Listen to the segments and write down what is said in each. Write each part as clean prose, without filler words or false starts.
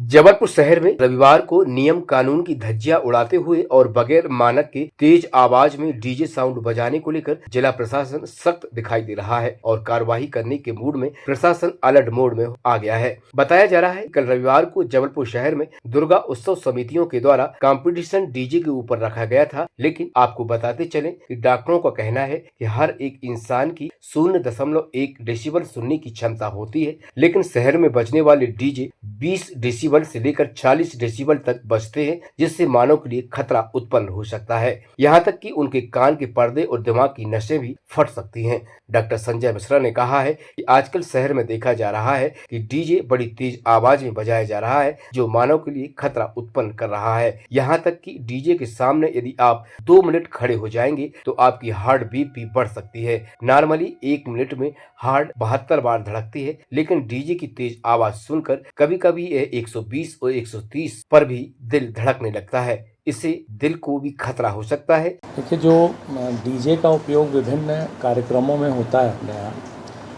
जबलपुर शहर में रविवार को नियम कानून की धज्जियां उड़ाते हुए और बगैर मानक के तेज आवाज में डीजे साउंड बजाने को लेकर जिला प्रशासन सख्त दिखाई दे रहा है और कार्रवाई करने के मूड में प्रशासन अलर्ट मोड में आ गया है। बताया जा रहा है कल रविवार को जबलपुर शहर में दुर्गा उत्सव समितियों के द्वारा कंपटीशन डीजे के ऊपर रखा गया था, लेकिन आपको बताते चले कि डॉक्टरों का कहना है कि हर एक इंसान की 0.1 डेसिबल सुनने की क्षमता होती है, लेकिन शहर में बजने वाले डीजे 20 डेसिबल से लेकर 40 डेसिबल तक बजते हैं, जिससे मानव के लिए खतरा उत्पन्न हो सकता है। यहाँ तक कि उनके कान के पर्दे और दिमाग की नसें भी फट सकती हैं। डॉक्टर संजय मिश्रा ने कहा है कि आजकल शहर में देखा जा रहा है कि डीजे बड़ी तेज आवाज में बजाया जा रहा है, जो मानव के लिए खतरा उत्पन्न कर रहा है। यहाँ तक कि डीजे के सामने यदि आप 2 मिनट खड़े हो जाएंगे तो आपकी हार्ट बीट भी बढ़ सकती है। नॉर्मली 1 मिनट में हार्ट 72 बार धड़कती है, लेकिन डीजे की तेज आवाज सुनकर कभी कभी यह 120 और 130 पर भी दिल धड़कने लगता है। इससे दिल को भी खतरा हो सकता है। देखिए, जो डीजे का उपयोग विभिन्न कार्यक्रमों में होता है अपने यहाँ,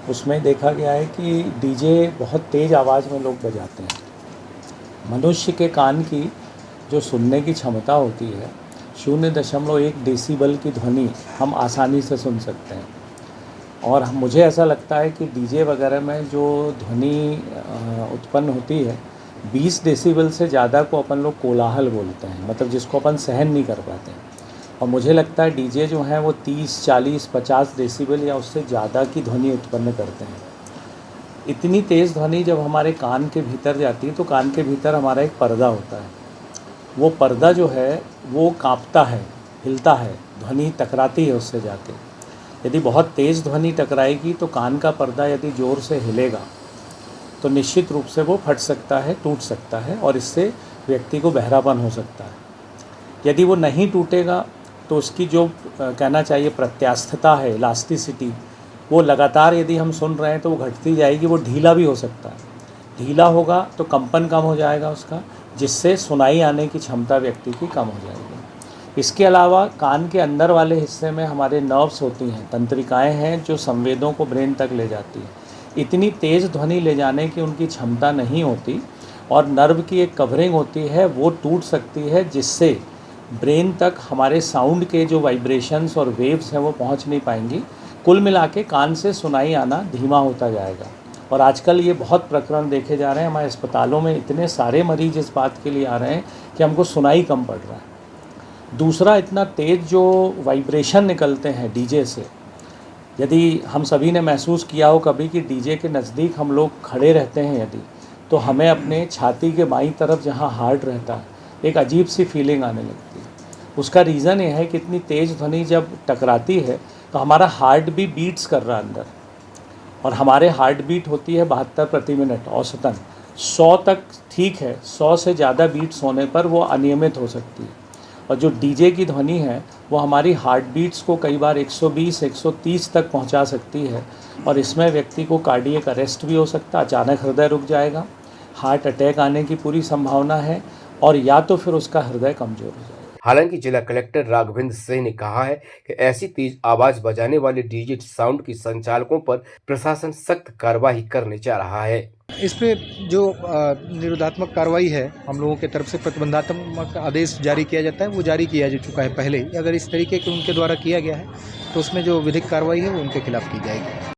उसमें देखा गया है कि डीजे बहुत तेज़ आवाज़ में लोग बजाते हैं। मनुष्य के कान की जो सुनने की क्षमता होती है 0.1 डेसिबल की ध्वनि हम आसानी से सुन सकते हैं। और मुझे ऐसा लगता है कि डीजे वगैरह में जो ध्वनि उत्पन्न होती है 20 डेसिबल से ज़्यादा को अपन लोग कोलाहल बोलते हैं, मतलब जिसको अपन सहन नहीं कर पाते हैं। और मुझे लगता है डीजे जो हैं वो 30, 40, 50 डेसिबल या उससे ज़्यादा की ध्वनि उत्पन्न करते हैं। इतनी तेज़ ध्वनि जब हमारे कान के भीतर जाती है तो कान के भीतर हमारा एक पर्दा होता है। वो पर्दा जो है वो काँपता है, हिलता है, ध्वनि टकराती है उससे जाके। यदि बहुत तेज़ ध्वनि टकराएगी तो कान का पर्दा यदि ज़ोर से हिलेगा तो निश्चित रूप से वो फट सकता है, टूट सकता है और इससे व्यक्ति को बहरापन हो सकता है। यदि वो नहीं टूटेगा तो उसकी जो कहना चाहिए प्रत्यास्थता है, इलास्टिसिटी, वो लगातार यदि हम सुन रहे हैं तो वो घटती जाएगी। वो ढीला भी हो सकता है। ढीला होगा तो कंपन कम हो जाएगा उसका, जिससे सुनाई आने की क्षमता व्यक्ति की कम हो जाएगी। इसके अलावा कान के अंदर वाले हिस्से में हमारे नर्व्स होती हैं, तंत्रिकाएँ हैं जो संवेदों को ब्रेन तक ले जाती हैं। इतनी तेज़ ध्वनि ले जाने की उनकी क्षमता नहीं होती और नर्व की एक कवरिंग होती है, वो टूट सकती है, जिससे ब्रेन तक हमारे साउंड के जो वाइब्रेशंस और वेव्स हैं वो पहुंच नहीं पाएंगी। कुल मिला के कान से सुनाई आना धीमा होता जाएगा। और आजकल ये बहुत प्रकरण देखे जा रहे हैं, हमारे अस्पतालों में इतने सारे मरीज इस बात के लिए आ रहे हैं कि हमको सुनाई कम पड़ रहा है। दूसरा, इतना तेज़ जो वाइब्रेशन निकलते हैं डीजे से, यदि हम सभी ने महसूस किया हो कभी कि डीजे के नज़दीक हम लोग खड़े रहते हैं यदि, तो हमें अपने छाती के बाईं तरफ जहाँ हार्ट रहता है एक अजीब सी फीलिंग आने लगती है। उसका रीज़न ये है कि इतनी तेज़ ध्वनि जब टकराती है तो हमारा हार्ट भी बीट्स कर रहा है अंदर, और हमारे हार्ट बीट होती है 72 प्रति मिनट औसतन। 100 तक ठीक है, 100 से ज़्यादा बीट्स होने पर वो अनियमित हो सकती है। और जो डीजे की ध्वनि है वो हमारी हार्ट बीट्स को कई बार 120, 130 तक पहुंचा सकती है, और इसमें व्यक्ति को कार्डियक अरेस्ट भी हो सकता है, अचानक हृदय रुक जाएगा, हार्ट अटैक आने की पूरी संभावना है, और या तो फिर उसका हृदय कमज़ोर हो जाएगा। हालांकि जिला कलेक्टर राघवेंद्र सिंह ने कहा है कि ऐसी तेज आवाज बजाने वाले डीजे साउंड के संचालकों पर प्रशासन सख्त कार्रवाई करने जा रहा है। इस पे जो निरोधात्मक कार्रवाई है हम लोगों की तरफ से प्रतिबंधात्मक आदेश जारी किया जाता है, वो जारी किया जा चुका है पहले ही। अगर इस तरीके के उनके द्वारा किया गया है तो उसमें जो विधिक कार्रवाई है वो उनके खिलाफ की जाएगी।